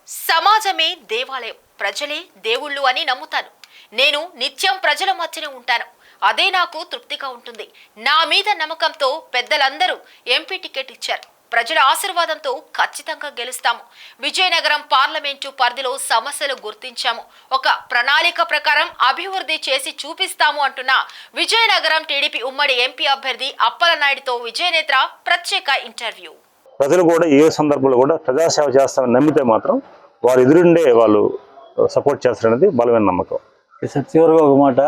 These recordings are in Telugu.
సమాజమే దేవాలయం, ప్రజలే దేవుళ్ళు అని నమ్ముతాను. నేను నిత్యం ప్రజల మధ్యనే ఉంటాను. అదే నాకు తృప్తిగా ఉంటుంది. నా మీద నమ్మకంతో పెద్దలందరూ ఎంపీ టికెట్ ఇచ్చారు. ప్రజల ఆశీర్వాదంతో ఖచ్చితంగా గెలుస్తాము. విజయనగరం పార్లమెంటు పరిధిలో సమస్యలు గుర్తించాము. ఒక ప్రణాళిక ప్రకారం అభివృద్ధి చేసి చూపిస్తాము అంటున్న విజయనగరం టీడీపీ ఉమ్మడి ఎంపీ అభ్యర్థి అప్పలనాయుడుతో విజయనేత్ర ప్రత్యేక ఇంటర్వ్యూ. ప్రజలు కూడా ఏ సందర్భంలో కూడా ప్రజాసేవ చేస్తామని నమ్మితే మాత్రం వారు ఎదురుండే వాళ్ళు సపోర్ట్ చేస్తారనేది బలమైన నమ్మకం. సార్, చివరిగా ఒక మాట,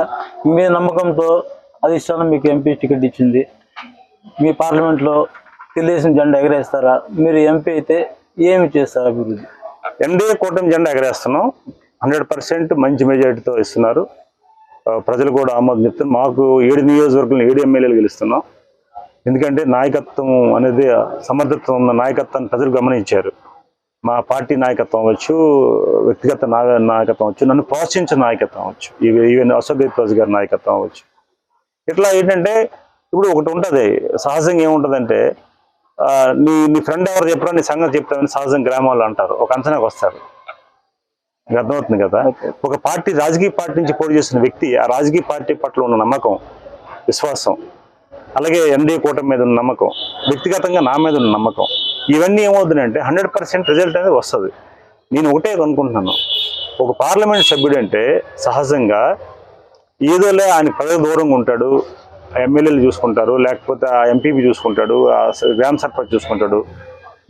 మీ నమ్మకంతో అధిష్టానం మీకు ఎంపీ టికెట్ ఇచ్చింది. మీ పార్లమెంట్లో తెలుగుదేశం జెండా ఎగరేస్తారా? మీరు ఎంపీ అయితే ఏమి చేస్తారు అభివృద్ధి? ఎన్డీఏ కూటమి జెండా ఎగరేస్తున్నాం. 100% మంచి మెజారిటీతో ఇస్తున్నారు. ప్రజలు కూడా ఆమోదం చెప్తున్నారు. మాకు 7 నియోజకవర్గంలో 7 ఎమ్మెల్యేలు గెలుస్తున్నాం. ఎందుకంటే నాయకత్వం అనేది సమర్థత్వం ఉన్న నాయకత్వాన్ని ప్రజలు గమనించారు. మా పార్టీ నాయకత్వం అవ్వచ్చు, వ్యక్తిగత నాయకత్వం అవ్వచ్చు, నన్ను ప్రోత్సహించిన నాయకత్వం అవ్వచ్చు, ఈవెన్ అశోక్ గజపతి గారి నాయకత్వం అవ్వచ్చు. ఇట్లా ఏంటంటే ఇప్పుడు ఒకటి ఉంటుంది, సహజంగా ఏముంటుందంటే నీ ఫ్రెండ్ ఎవరు చెప్పరా నీ సంగతి చెప్తామని సహజంగా గ్రామాల్లో అంటారు, ఒక అంచనాకు వస్తారు. మీకు అర్థమవుతుంది కదా. ఒక పార్టీ రాజకీయ పార్టీ నుంచి పోటీ చేసిన వ్యక్తి ఆ రాజకీయ పార్టీ పట్ల ఉన్న నమ్మకం, విశ్వాసం, అలాగే ఎన్డీఏ కూటమి మీద ఉన్న నమ్మకం, వ్యక్తిగతంగా నా మీద ఉన్న నమ్మకం, ఇవన్నీ ఏమవుతుందంటే 100% రిజల్ట్ అనేది వస్తుంది. నేను ఒకటే అనుకుంటున్నాను, ఒక పార్లమెంట్ సభ్యుడు అంటే సహజంగా ఏదోలే ఆయన ప్రజలకు దూరంగా ఉంటాడు, ఎమ్మెల్యేలు చూసుకుంటారు, లేకపోతే ఆ ఎంపీపీ చూసుకుంటాడు, ఆ గ్రామ సర్పంచ్ చూసుకుంటాడు,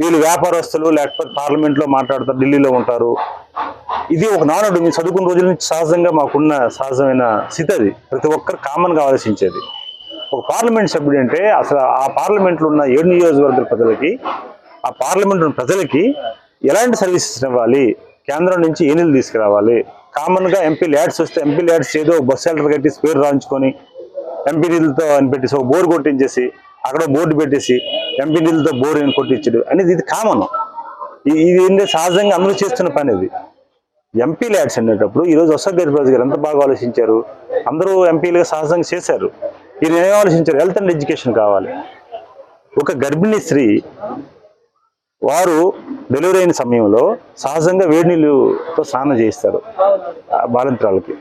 వీళ్ళు వ్యాపారస్తులు లేకపోతే పార్లమెంట్లో మాట్లాడతారు, ఢిల్లీలో ఉంటారు. ఇది ఒక నానుడు. మేము చదువుకున్న రోజుల నుంచి సహజంగా మాకున్న సహజమైన స్థితి అది, ప్రతి ఒక్కరు కామన్గా ఆలోచించేది. ఒక పార్లమెంట్ సభ్యుడు అంటే అసలు ఆ పార్లమెంట్లో ఉన్న 7 నియోజకవర్గాల ప్రజలకి, ఆ పార్లమెంట్ ప్రజలకి ఎలాంటి సర్వీసెస్ ఇవ్వాలి, కేంద్రం నుంచి ఏ నిధులు తీసుకురావాలి. కామన్గా ఎంపీ ల్యాడ్స్ వస్తే ఎంపీ ల్యాడ్స్ ఏదో బస్ షెల్టర్ కట్టేసి పేరు రాయించుకొని ఎంపీ నిధులతో అని పెట్టేసి ఒక బోర్ కొట్టించేసి అక్కడ బోర్డు పెట్టేసి ఎంపీ నిధులతో బోర్ కొట్టించడు అనేది ఇది కామన్. ఇది సహజంగా అందరూ చేస్తున్న పని. ఇది ఎంపీ ల్యాడ్స్ అనేటప్పుడు ఈరోజు అశోక్ గజపతి గారు ఎంత బాగా ఆలోచించారు. అందరూ ఎంపీలుగా సహజంగా చేశారు. ఈయన ఏం ఆలోచించారు, హెల్త్ అండ్ ఎడ్యుకేషన్ కావాలి. ఒక గర్భిణీ స్త్రీ వారు డెలివరీ అయిన సమయంలో సహజంగా వేడి నీళ్ళతో స్నానం చేయిస్తారు బాలింతరాలకి.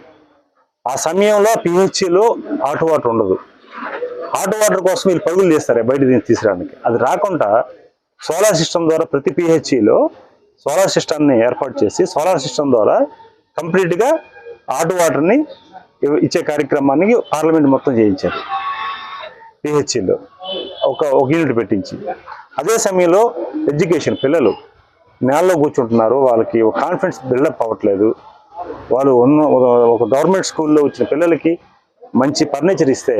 ఆ సమయంలో పిహెచ్సిలో హాట్ వాటర్ ఉండదు. హాట్ వాటర్ కోసం వీళ్ళు పరుగులు చేస్తారు బయట తీసుకురావడానికి. అది రాకుండా సోలార్ సిస్టమ్ ద్వారా ప్రతి పిహెచ్సిలో సోలార్ సిస్టమ్ని ఏర్పాటు చేసి సోలార్ సిస్టమ్ ద్వారా కంప్లీట్గా హాట్ వాటర్ని ఇచ్చే కార్యక్రమాన్ని పార్లమెంట్ మొత్తం చేయించారు. పిహెచ్సిలో ఒక యూనిట్ పెట్టించి, అదే సమయంలో ఎడ్యుకేషన్, పిల్లలు నేలలో కూర్చుంటున్నారు, వాళ్ళకి ఒక కాన్ఫిడెన్స్ బిల్డప్ అవ్వట్లేదు. వాళ్ళు ఒక గవర్నమెంట్ స్కూల్లో వచ్చిన పిల్లలకి మంచి ఫర్నిచర్ ఇస్తే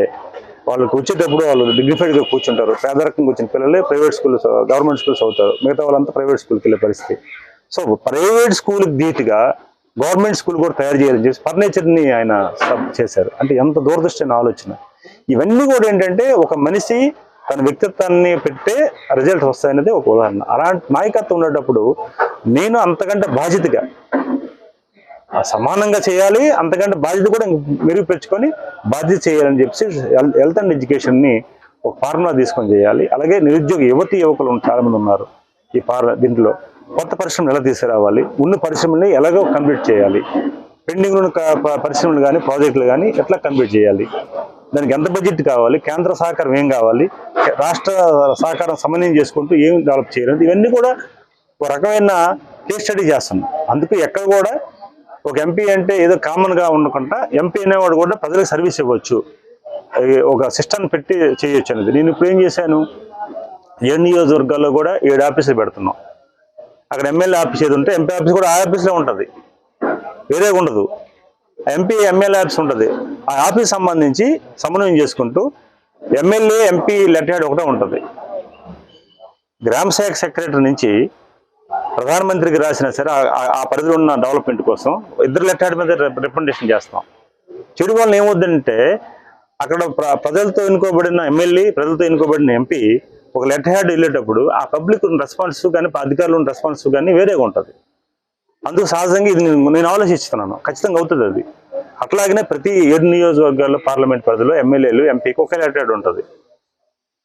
వాళ్ళకి వచ్చేటప్పుడు వాళ్ళు డిగ్నిఫైడ్గా కూర్చుంటారు. పేదరికంగా వచ్చిన పిల్లలే ప్రైవేట్ స్కూల్, గవర్నమెంట్ స్కూల్స్ అవుతారు, మిగతా వాళ్ళంతా ప్రైవేట్ స్కూల్కి వెళ్ళే పరిస్థితి. సో ప్రైవేట్ స్కూల్కి ధీటుగా గవర్నమెంట్ స్కూల్ కూడా తయారు చేయాలని చెప్పి ఫర్నిచర్ని ఆయన చేశారు. అంటే ఎంత దూరదృష్టి ఆలోచన. ఇవన్నీ కూడా ఏంటంటే ఒక మనిషి తన వ్యక్తిత్వాన్ని పెట్టే రిజల్ట్ వస్తాయనేది ఒక ఉదాహరణ. అలాంటి నాయకత్వం ఉండేటప్పుడు నేను అంతకంటే బాధ్యతగా సమానంగా చేయాలి, అంతకంటే బాధ్యత కూడా మెరుగుపరుచుకొని బాధ్యత చేయాలని చెప్పి హెల్త్ అండ్ ఎడ్యుకేషన్ని ఒక ఫార్ములా తీసుకొని చేయాలి. అలాగే నిరుద్యోగ యువకులు చాలామంది ఉన్నారు. ఈ దీంట్లో కొత్త పరిశ్రమలు ఎలా తీసుకురావాలి, ఉన్న పరిశ్రమల్ని ఎలాగో కంప్లీట్ చేయాలి, పెండింగ్ ఉన్న పరిశ్రమలు కానీ ప్రాజెక్టులు కానీ ఎట్లా కంప్లీట్ చేయాలి, దానికి ఎంత బడ్జెట్ కావాలి, కేంద్ర సహకారం ఏం కావాలి, రాష్ట్ర సహకారం సమన్వయం చేసుకుంటూ ఏం డెవలప్ చేయాలి, ఇవన్నీ కూడా ఒక రకమైన కేస్ స్టడీ చేస్తున్నాం. అందుకు ఎక్కడ కూడా ఒక ఎంపీ అంటే ఏదో కామన్గా ఉండకుండా ఎంపీ అనేవాడు కూడా ప్రజలకు సర్వీస్ ఇవ్వచ్చు, ఒక సిస్టమ్ పెట్టి చేయొచ్చు అనేది. నేను ఇప్పుడు ఏం చేశాను, 7 నియోజకవర్గాల్లో కూడా 7 ఆఫీసులు పెడుతున్నాం. అక్కడ ఎమ్మెల్యే ఆఫీస్ ఏది ఉంటే ఎంపీ ఆఫీస్ కూడా ఆ ఆఫీస్లో ఉంటుంది, వేరే ఉండదు. ఎంపీ ఎమ్మెల్యే ఆఫీస్ ఉంటుంది. ఆ ఆఫీస్ సంబంధించి సమన్వయం చేసుకుంటూ ఎమ్మెల్యే ఎంపీ లెటర్ హెడ్ ఒకటే ఉంటుంది. గ్రామ శాఖ సెక్రటరీ నుంచి ప్రధానమంత్రికి రాసినా సరే ఆ పరిధిలో ఉన్న డెవలప్మెంట్ కోసం 2 లెటర్ హెడ్ మీద రికమెండేషన్ చేస్తాం. చెడు వల్ల ఏమవుతుందంటే అక్కడ ప్రజలతో ఎన్నుకోబడిన ఎమ్మెల్యే, ప్రజలతో ఎన్నుకోబడిన ఎంపీ ఒక లెటర్ హెడ్ వెళ్ళేటప్పుడు ఆ పబ్లిక్ రెస్పాన్స్ కానీ అధికారులు ఉన్న రెస్పాన్స్ కానీ వేరేగా ఉంటుంది. అందుకు సహజంగా ఇది నేను ఆలోచిస్తున్నాను, ఖచ్చితంగా అవుతుంది అది. అట్లాగనే ప్రతి 7 నియోజకవర్గాల్లో పార్లమెంట్ పరిధిలో ఎమ్మెల్యేలు ఎంపీకి ఒక లెటర్ హెడ్ ఉంటుంది.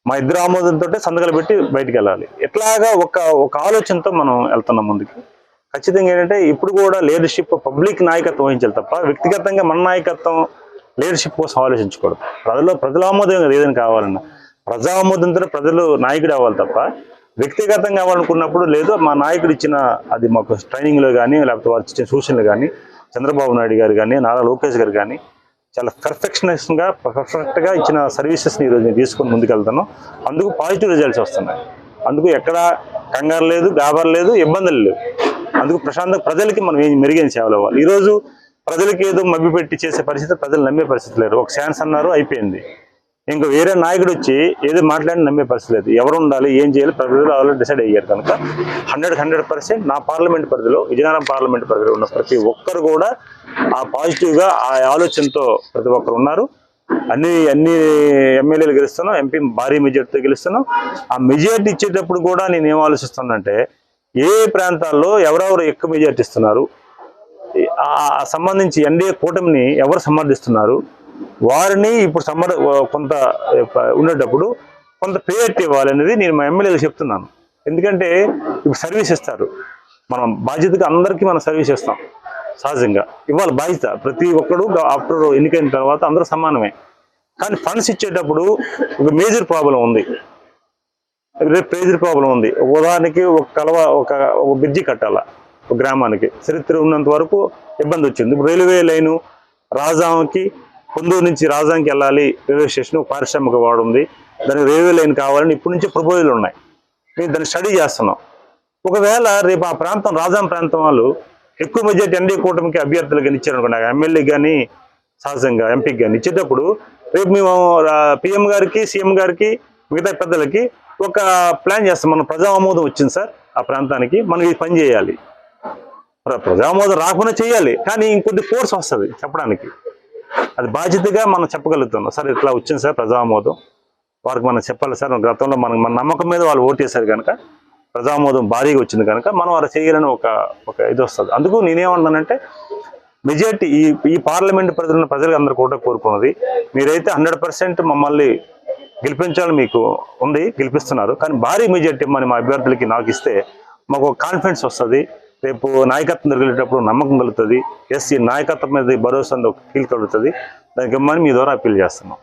మా ఇద్దరు ఆమోదంతో సంతకాలు పెట్టి బయటికి వెళ్ళాలి. ఇట్లాగా ఒక ఆలోచనతో మనం వెళ్తున్నాం ముందుకి. ఖచ్చితంగా ఏంటంటే ఇప్పుడు కూడా లీడర్షిప్ పబ్లిక్ నాయకత్వం వహించాలి తప్ప వ్యక్తిగతంగా మన నాయకత్వం లీడర్షిప్ కోసం ఆలోచించకూడదు. ప్రజల ఆమోదం కదా ఏదైనా కావాలన్నా, ప్రజా ఆమోదంతో ప్రజలు నాయకుడు అవ్వాలి తప్ప వ్యక్తిగతంగా అవ్వాలనుకున్నప్పుడు లేదు మా నాయకుడు ఇచ్చిన అది మాకు ట్రైనింగ్లో కానీ లేకపోతే వారు ఇచ్చిన సూచనలు కానీ చంద్రబాబు నాయుడు గారు కానీ నారా లోకేష్ గారు కానీ చాలా పర్ఫెక్ట్గా ఇచ్చిన సర్వీసెస్ని ఈరోజు నేను తీసుకొని ముందుకెళ్తాను. అందుకు పాజిటివ్ రిజల్ట్స్ వస్తున్నాయి. అందుకు ఎక్కడ కంగారు లేదు, గాబరు లేదు, ఇబ్బందులు లేవు. అందుకు ప్రశాంతంగా ప్రజలకి మనం ఏం మెరుగైన సేవలు అవ్వాలి. ఈరోజు ప్రజలకి ఏదో మభ్యపెట్టి చేసే పరిస్థితి, ప్రజలు నమ్మే పరిస్థితి లేరు. ఒక ఛాన్స్ అన్నారు అయిపోయింది. ఇంకా వేరే నాయకుడు వచ్చి ఏదో మాట్లాడి నమ్మే పరిస్థితి లేదు. ఎవరు ఉండాలి, ఏం చేయాలి ప్రజలు ఆల్రెడీ డిసైడ్ అయ్యారు. కనుక 100% నా పార్లమెంట్ పరిధిలో, విజయనగరం పార్లమెంట్ పరిధిలో ఉన్న ప్రతి ఒక్కరు కూడా ఆ పాజిటివ్గా ఆ ఆలోచనతో ప్రతి ఒక్కరు ఉన్నారు. అన్ని ఎమ్మెల్యేలు గెలుస్తున్నాం, ఎంపీ భారీ మెజార్టీతో గెలుస్తున్నాం. ఆ మెజార్టీ ఇచ్చేటప్పుడు కూడా నేను ఏం ఆలోచిస్తున్నానంటే ఏ ప్రాంతాల్లో ఎవరెవరు ఎక్కువ మెజార్టీ ఇస్తున్నారు, సంబంధించి ఎన్డీఏ కూటమిని ఎవరు సమర్థిస్తున్నారు, వారిని ఇప్పుడు కొంత ఉండేటప్పుడు కొంత ప్రయారిటీ ఇవ్వాలనేది నేను మా ఎమ్మెల్యేలు చెప్తున్నాను. ఎందుకంటే ఇప్పుడు సర్వీస్ ఇస్తారు, మనం బాధ్యతగా అందరికీ మనం సర్వీస్ ఇస్తాం. సహజంగా ఇవాళ బాధ్యత ప్రతి ఒక్కడు ఆఫ్టర్ ఎన్నికైన తర్వాత అందరూ సమానమే. కానీ ఫండ్స్ ఇచ్చేటప్పుడు ఒక మేజర్ ప్రాబ్లం ఉంది. ఉదాహరణకి ఒక బ్రిడ్జి కట్టాలా ఒక గ్రామానికి, చరిత్ర ఉన్నంత వరకు ఇబ్బంది వచ్చింది. ఇప్పుడు రైల్వే లైను రాజాంకి, కొందూరు నుంచి రాజాంకి వెళ్ళాలి రైల్వే స్టేషన్, పారిశ్రామిక వాడు ఉంది, దానికి రైల్వే లైన్ కావాలని ఇప్పటి నుంచి ప్రపోజల్ ఉన్నాయి. మేము దాన్ని స్టడీ చేస్తున్నాం. ఒకవేళ రేపు ఆ ప్రాంతం రాజాం ప్రాంతం వాళ్ళు ఎక్కువ మెజార్టీ ఎన్డీఏ కూటమికి అభ్యర్థులు కానీ ఇచ్చారనుకోండి, ఎమ్మెల్యే కానీ సహజంగా ఎంపీకి కానీ ఇచ్చేటప్పుడు రేపు మేము పిఎం గారికి, సీఎం గారికి, మిగతా పెద్దలకి ఒక ప్లాన్ చేస్తాం. మనం ప్రజా ఆమోదం వచ్చింది సార్ ఆ ప్రాంతానికి, మనం ఈ పని చేయాలి. ప్రజా ఆమోదం రాకుండా చేయాలి, కానీ ఇంకొద్ది ఫోర్స్ వస్తుంది చెప్పడానికి. అది బాధ్యతగా మనం చెప్పగలుగుతున్నాం. సార్ ఇట్లా వచ్చింది సార్ ప్రజా ఆమోదం, వారికి మనం చెప్పాలి సార్. గతంలో మన నమ్మకం మీద వాళ్ళు ఓటు చేశారు కనుక ప్రజా ఆమోదం భారీగా వచ్చింది కనుక మనం వారు చేయాలని ఒక ఇది వస్తుంది. అందుకు నేనేమన్నానంటే మెజార్టీ ఈ పార్లమెంట్ పరిధిలో ప్రజలు అందరూ కూడా కోరుకున్నది, మీరైతే 100% మమ్మల్ని గెలిపించాలని మీకు ఉంది, గెలిపిస్తున్నారు. కానీ భారీ మెజార్టీ మన మా అభ్యర్థులకి నాకు ఇస్తే మాకు కాన్ఫిడెన్స్ వస్తుంది. రేపు నాయకత్వం జరిగేటప్పుడు నమ్మకం కలుగుతుంది. ఈ నాయకత్వం మీద భరోసా ఫీల్ కలుగుతుంది. దానికి ఇమ్మని మీ ద్వారా అప్పీల్ చేస్తున్నాం.